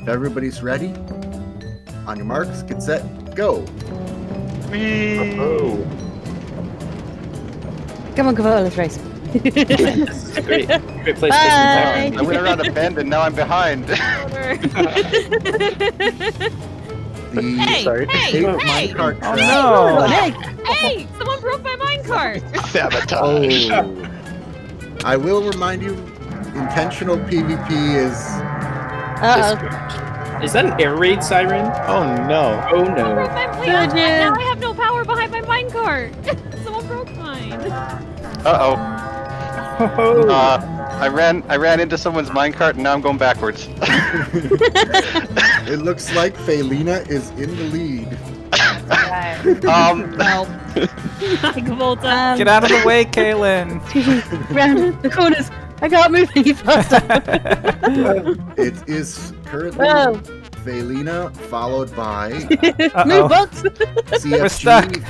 If everybody's ready, on your marks, get set, go. Oh. Come on, Cavolo, let's race. This is a great place to Bye. I went around a bend and now I'm behind. The Sorry. tape minecart Oh track. no! Hey, someone broke my minecart. Sabotage. Oh. I will remind you, intentional PvP is... Uh-oh. Is that an air raid siren? Oh no. Oh Someone no. broke my Good, yeah. Now I have no power behind my minecart. Someone broke mine. Uh-oh. Oh. I ran into someone's minecart and now I'm going backwards. It looks like Felina is in the lead. Help. Volta. Get out of the way, Kaylin! Round the corners. I can't move any faster. It is currently Whoa. Felina, followed by Move box. We're stuck. CFG,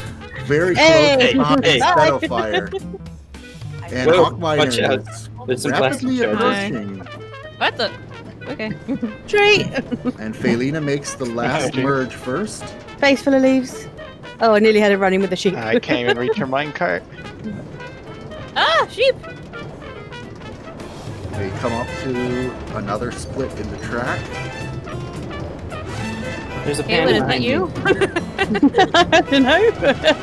very Hey. close Hey. behind Fire. And Whoa, Hawkminer watch out. is There's some plastic rapidly charges. approaching. What the? Okay. Treat. And Felina makes the last Okay. merge first. Face full of leaves. Oh, I nearly had it running with the sheep. I can't even reach her minecart. Ah, sheep. They come up to another split in the track. There's a Caitlin, is panda that behind you? I don't know.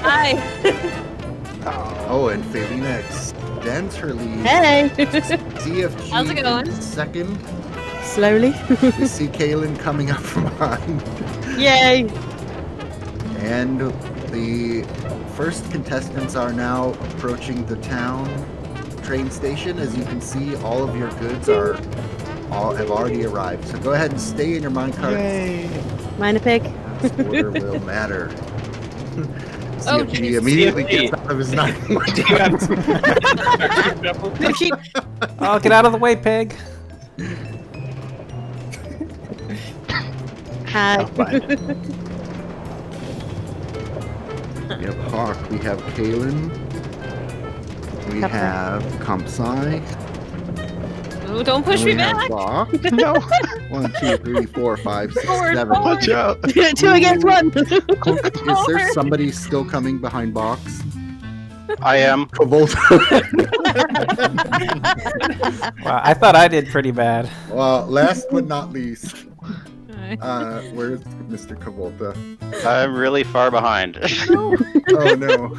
Hi. Oh, and Felina extends her lead. Hey. CFG How's it going? in second. Slowly. We see Kaylin coming up from behind. Yay. And the first contestants are now approaching the town train station. As you can see, all of your goods have already arrived. So go ahead and stay in your minecart. Mine a pig. This order will matter. Oh, CFG jeez. immediately CFG. gets out of his knife. No sheep. Oh, get out of the way, pig! Hi. We have Hawk, we have Kaylin, we Pepper. have Kampsai, Ooh, don't push and we me have back. Bach. No. 1, 2, 3, 4, 5, 6, Forward, 7. forward. Watch out. 2 against 1. Is there somebody still coming behind Box? I am. Travolta. Wow, I thought I did pretty bad. Well, last but not least, Hi. where's Mr. Travolta? I'm really far behind. Oh no.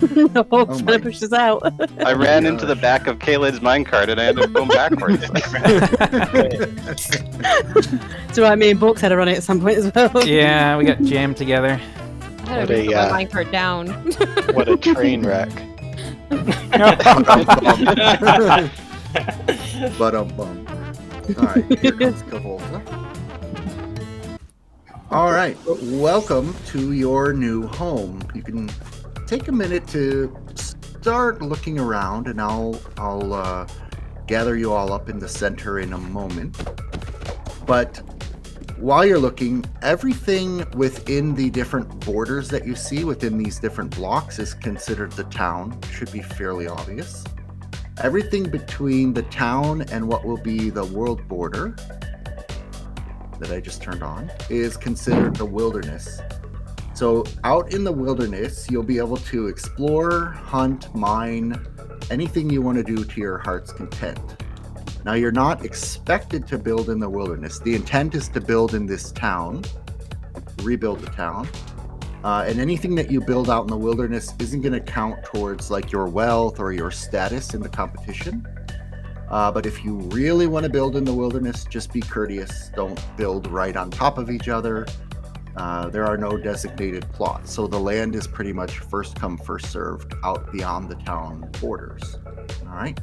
The Hawk's Oh trying my- to push us out. I ran into the back of Kaylin's minecart and I ended up going backwards. It's alright, me and Borks had to run it at some point as well. Yeah, we got jammed together. I had What to a, put my minecart down. What a train wreck. But bum. Alright, here comes Travolta. Alright, welcome to your new home. You can take a minute to start looking around, and I'll gather you all up in the center in a moment. But while you're looking, everything within the different borders that you see within these different blocks is considered the town. Should be fairly obvious. Everything between the town and what will be the world border that I just turned on is considered the wilderness. So out in the wilderness, you'll be able to explore, hunt, mine, anything you want to do to your heart's content. Now, you're not expected to build in the wilderness. The intent is to build in this town, rebuild the town, and anything that you build out in the wilderness isn't going to count towards like your wealth or your status in the competition. But if you really want to build in the wilderness, just be courteous. Don't build right on top of each other. There are no designated plots, so the land is pretty much first come, first served out beyond the town borders. All right.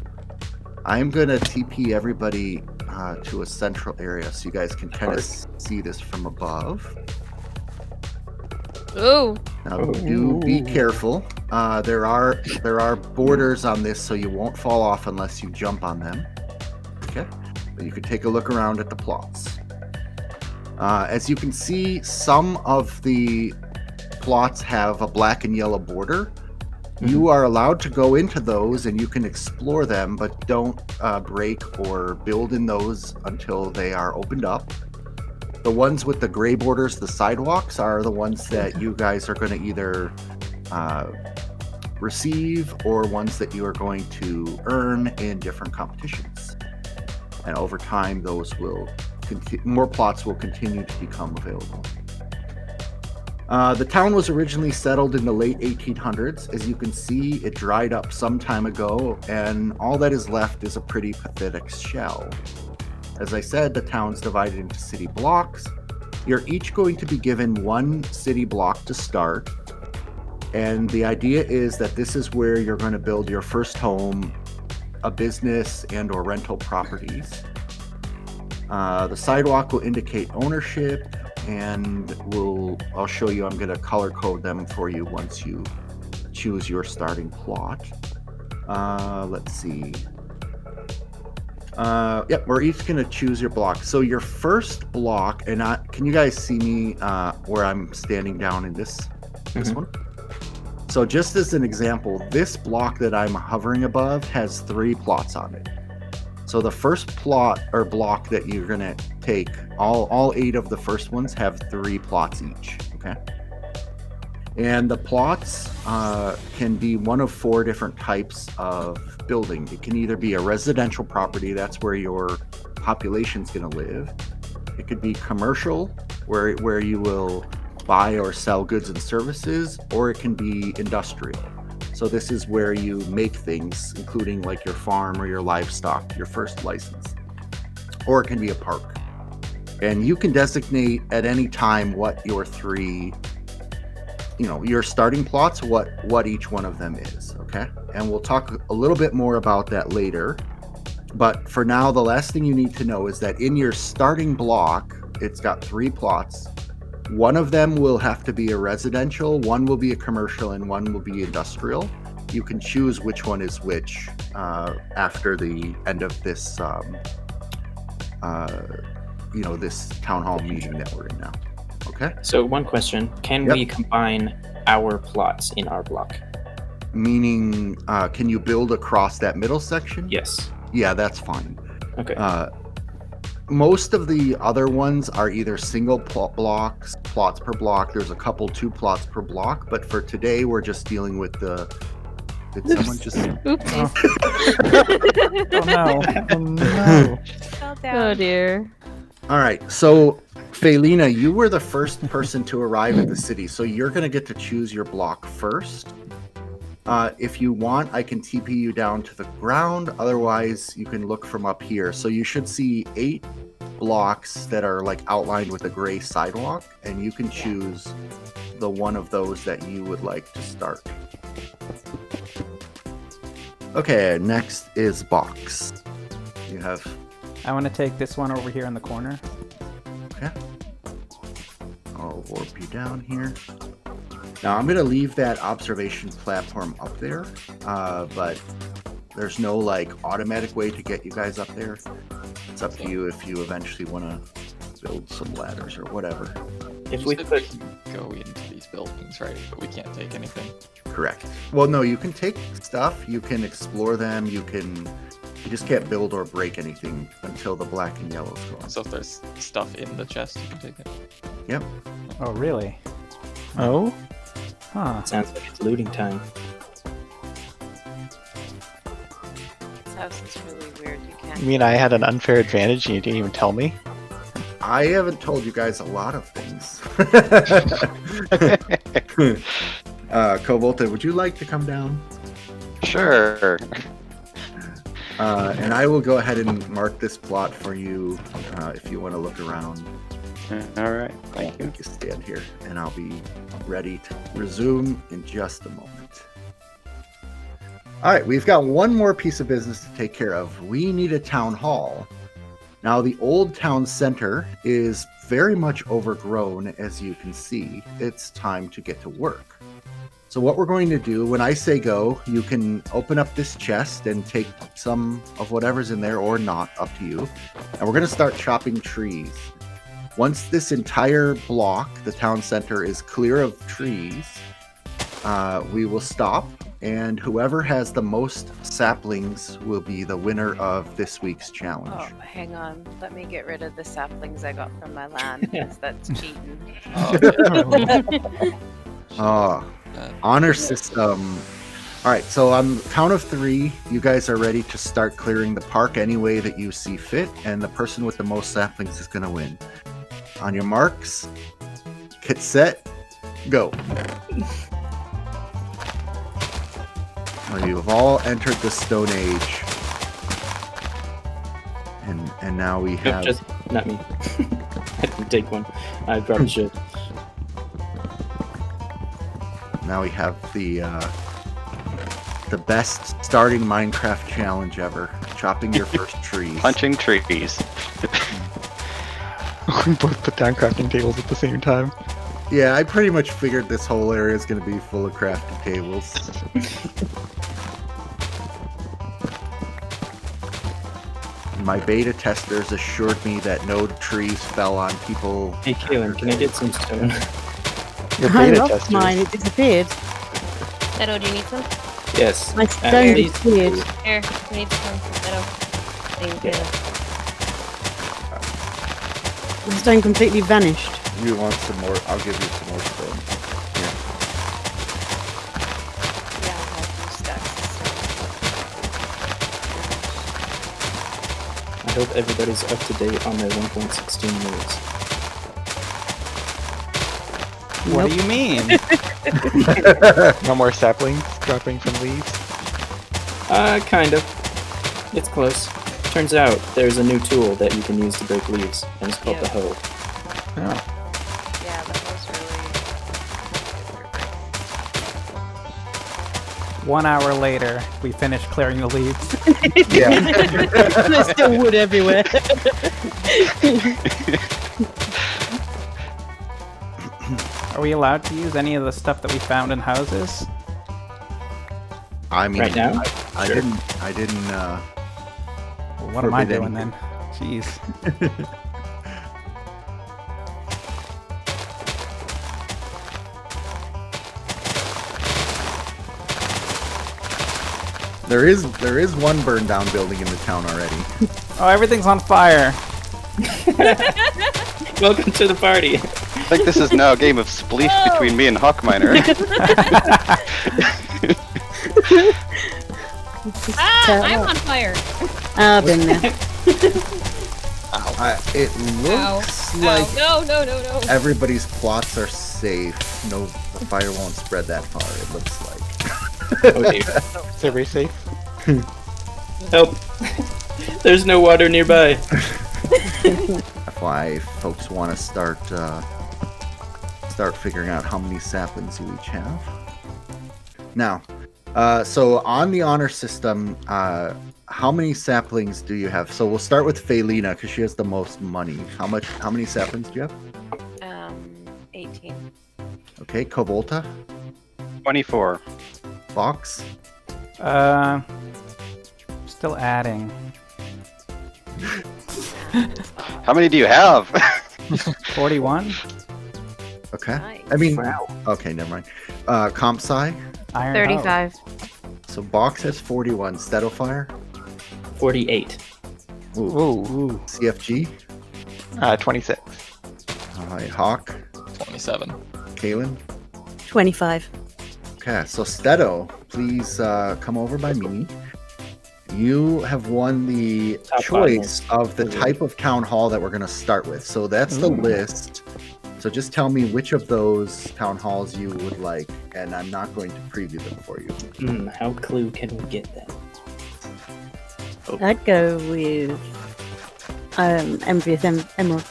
I'm going to TP everybody to a central area so you guys can kind of see this from above. Ooh. Now, do be careful. There are borders on this, so you won't fall off unless you jump on them. Okay, but you can take a look around at the plots. As you can see, some of the plots have a black and yellow border. You are allowed to go into those and you can explore them, but don't break or build in those until they are opened up. The ones with the gray borders, the sidewalks, are the ones that you guys are going to either receive or ones that you are going to earn in different competitions. And over time, those will more plots will continue to become available. The town was originally settled in the late 1800s. As you can see, it dried up some time ago, and all that is left is a pretty pathetic shell. As I said, the town's divided into city blocks. You're each going to be given one city block to start, and the idea is that this is where you're going to build your first home, a business, and or rental properties. The sidewalk will indicate ownership, and I'll show you. I'm going to color code them for you once you choose your starting plot. Let's see. Yep, we're each going to choose your block. So your first block, and can you guys see me where I'm standing down in this one? So just as an example, this block that I'm hovering above has 3 plots on it. So the first plot or block that you're going to take, all 8 of the first ones have 3 plots each, okay? And the plots can be one of 4 different types of building. It can either be a residential property, that's where your population's going to live. It could be commercial, where you will buy or sell goods and services, or it can be industrial. So this is where you make things, including like your farm or your livestock, your first license. Or it can be a park. And you can designate at any time what your 3, your starting plots, what each one of them is, okay? And we'll talk a little bit more about that later. But for now, the last thing you need to know is that in your starting block, it's got 3 plots. One of them will have to be a residential, one will be a commercial, and one will be industrial. You can choose which one is which after the end of this, this town hall meeting that we're in now. Okay. So one question: can we combine our plots in our block? Meaning, can you build across that middle section? Yes. Yeah, that's fine. Okay. Most of the other ones are either single plots per block. There's a couple 2 plots per block, but for today we're just dealing with the. Did someone just? Oopsies. Oh no! Oh no! Fell Oh down. dear. All right, so Felina, you were the first person to arrive at the city, so you're gonna get to choose your block first. If you want, I can TP you down to the ground. Otherwise, you can look from up here. So you should see 8 blocks that are like outlined with a gray sidewalk, and you can choose the one of those that you would like to start. Okay, next is box. You have. I want to take this one over here in the corner. Okay. I'll warp you down here. Now I'm gonna leave that observation platform up there, but there's no like automatic way to get you guys up there. It's up to you if you eventually want to build some ladders or whatever. If You we said put can go into these buildings, right? But we can't take anything. Correct. Well, no, you can take stuff, you can explore them, you just can't build or break anything until the black and yellow's gone. So if there's stuff in the chest, you can take it. Yep. Oh really? oh, Huh? sounds like it's looting time. This house is really weird. You can't. You mean I had an unfair advantage and you didn't even tell me? I haven't told you guys a lot of things. Kovolta, would you like to come down? Sure. And I will go ahead and mark this plot for you if you want to look around. All right. Thank you. You can stand here, and I'll be ready to resume in just a moment. All right, we've got one more piece of business to take care of. We need a town hall. Now, the old town center is very much overgrown, as you can see. It's time to get to work. So what we're going to do, when I say go, you can open up this chest and take some of whatever's in there or not, up to you. And we're going to start chopping trees. Once this entire block, the town center, is clear of trees, we will stop and whoever has the most saplings will be the winner of this week's challenge. Oh, hang on. Let me get rid of the saplings I got from my land, because that's cheating. Honor system. All right, so on the count of 3, you guys are ready to start clearing the park any way that you see fit, and the person with the most saplings is going to win. On your marks, get set, go. Well, you've all entered the Stone Age, and now we Nope, have. just not me. I didn't take one. I probably should. Now we have the best starting Minecraft challenge ever: chopping your first trees. Punching trees. We both put down crafting tables at the same time. Yeah, I pretty much figured this whole area is going to be full of crafting tables. My beta testers assured me that no trees fell on people. Hey, Kaylin, can I get some stone? Your I beta lost testers. mine. It disappeared. Neto, do you need some? Yes. My stone these disappeared. Here, you need some. Neto. Thank you. The stone completely vanished. You want some more? I'll give you some more stone. Yeah, I have 2 stacks of I hope everybody's up to date on their 1.16 rules. What do you mean? No more saplings dropping from leaves. Kind of. It's close. Turns out there's a new tool that you can use to break leaves, and it's called the hoe. Oh. Yeah, that was really good. 1 hour later, we finished clearing the leaves. There's still wood everywhere. Are we allowed to use any of the stuff that we found in houses? I mean, Right now? I Sure. didn't. Well, what am I Forbid doing anything. then? Jeez. There is one burned down building in the town already. Oh, everything's on fire. Welcome to the party. I think this is now a game of spleef between me and Hawkminer. I'm on fire. I've been there. It looks like Ow. No. everybody's plots are safe. No, the fire won't spread that far. It looks like. Oh dear. Is everybody safe? Help. There's no water nearby. FYI, if folks want to start figuring out how many saplings you each have. Now, so on the honor system, how many saplings do you have? So we'll start with Felina because she has the most money. How many saplings do you have? 18. Okay, Kovolta, 24. Fox, Still adding. How many do you have? 41? okay. Nice. I mean, Wow. okay, never mind. Compsci, Iron 35. so Box has 41. Stetofire, 48. ooh. Ooh. CFG, 26. all right, Hawk, 27. Kaylin. 25. Okay, so Steto, please come over by me. You have won the Top choice five. of the type of town hall that we're going to start with. So that's the list. So just tell me which of those town halls you would like, and I'm not going to preview them for you. How clue can we get that? I'd go with Envious Emerald.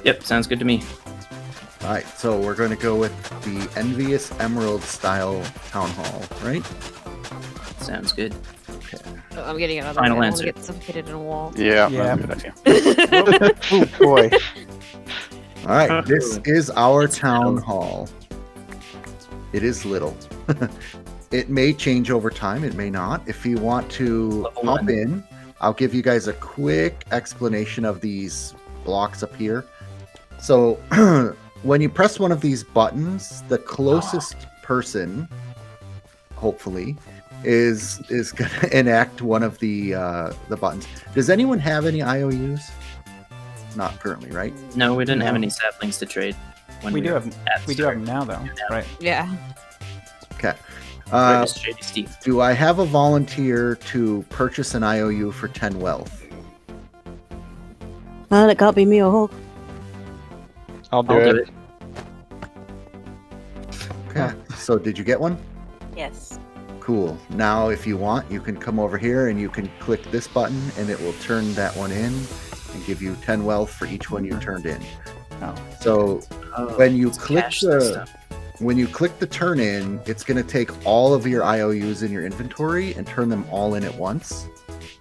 Yep, sounds good to me. All right, so we're going to go with the Envious Emerald style town hall, right? Sounds good. Oh, I'm getting another Final one. I answer. want to get suffocated in a wall. Yeah. Yeah. That's a good idea. Oh boy. All right, this is our town hall. It is little. It may change over time, it may not. If you want to Level hop one. in, I'll give you guys a quick explanation of these blocks up here. So when you press one of these buttons, the closest person hopefully, is going to enact one of the buttons. Does anyone have any IOUs? Not currently, right? No, we didn't have any saplings to trade. When We do were have at we do start. have them now though, right? Yeah. Okay. Where is Shady Steve? Do I have a volunteer to purchase an IOU for 10 wealth? That can't be me or Hulk. I'll do I'll it. do it. Okay. So did you get one? Yes. Cool. Now, if you want, you can come over here and you can click this button and it will turn that one in and give you 10 wealth for each one you turned in. Oh. So Oh, when you let's click cache this the stuff. when you click the turn in, it's going to take all of your IOUs in your inventory and turn them all in at once.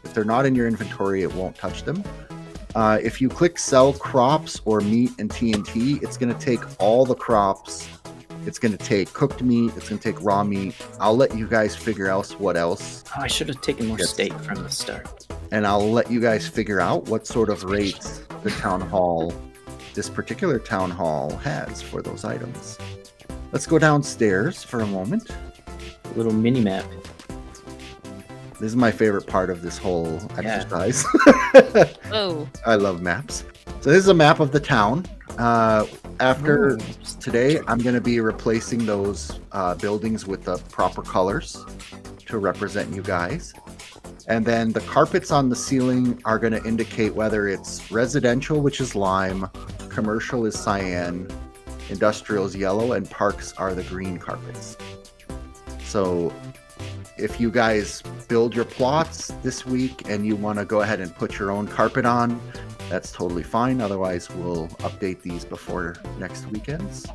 If they're not in your inventory, it won't touch them. If you click sell crops or meat and TNT, it's going to take all the crops. It's going to take cooked meat. It's going to take raw meat. I'll let you guys figure out what else, Oh, I should have taken more Yes. steak from the start. and I'll let you guys figure out what sort of rates the town hall, this particular town hall, has for those items. Let's go downstairs for a moment. A little mini map. This is my favorite part of this whole exercise. Oh. I love maps. So this is a map of the town. After Ooh. today, I'm going to be replacing those buildings with the proper colors to represent you guys. And then the carpets on the ceiling are going to indicate whether it's residential, which is lime, commercial is cyan, industrial is yellow, and parks are the green carpets. So if you guys build your plots this week and you want to go ahead and put your own carpet on, that's totally fine. Otherwise, we'll update these before next weekends.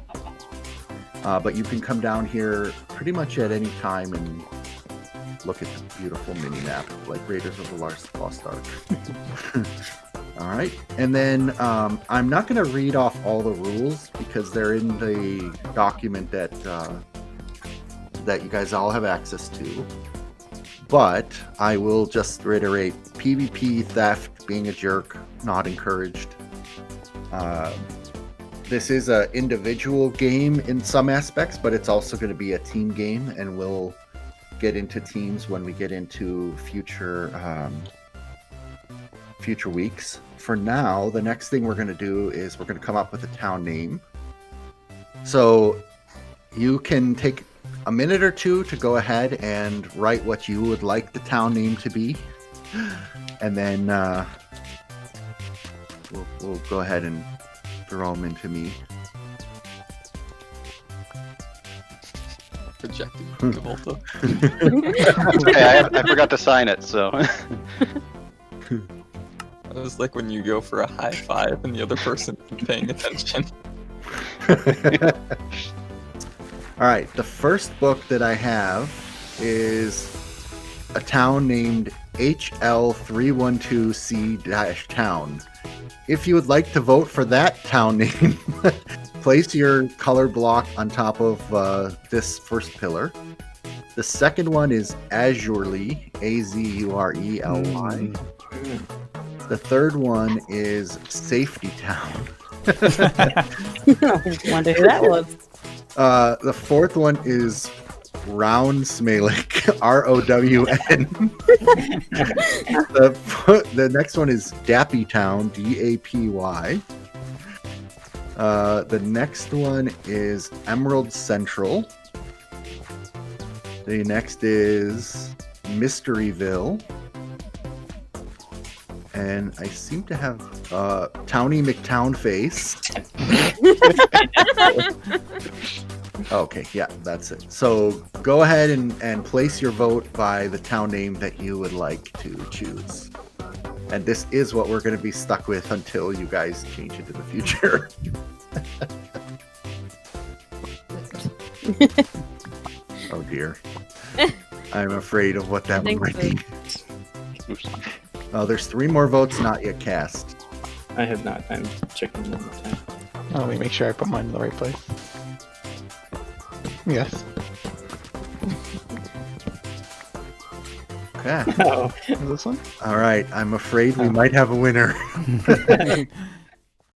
But you can come down here pretty much at any time and look at the beautiful mini map, like Raiders of the Lost Ark. All right, and then I'm not going to read off all the rules because they're in the document that that you guys all have access to. But I will just reiterate: PvP, theft, being a jerk, not encouraged. This is an individual game in some aspects, but it's also going to be a team game, and we'll get into teams when we get into future weeks. For now, the next thing we're going to do is we're going to come up with a town name. So you can take a minute or two to go ahead and write what you would like the town name to be, and then we'll go ahead and throw them into me. Projecting Volta. Hey, I forgot to sign it, so. It was like when you go for a high five and the other person isn't paying attention. All right, the first book that I have is a town named HL312C-Town. If you would like to vote for that town name, place your color block on top of this first pillar. The second one is Azurely, Azurely. The third one is Safety Town. Wonder who that was. The fourth one is rsmalec, ROWN. The next one is Dappy Town, DAPY. The next one is Emerald Central. The next is Mysteryville. And I seem to have Towny McTown Face. Okay, yeah, that's it. So go ahead and place your vote by the town name that you would like to choose. And this is what we're going to be stuck with until you guys change it in the future. Oh dear. I'm afraid of what that one might be. Oh, there's 3 more votes not yet cast. I have not. I'm checking one more time. Oh, let me make sure I put mine in the right place. Yes. Okay. Oh, Is this one? All right. I'm afraid we might have a winner.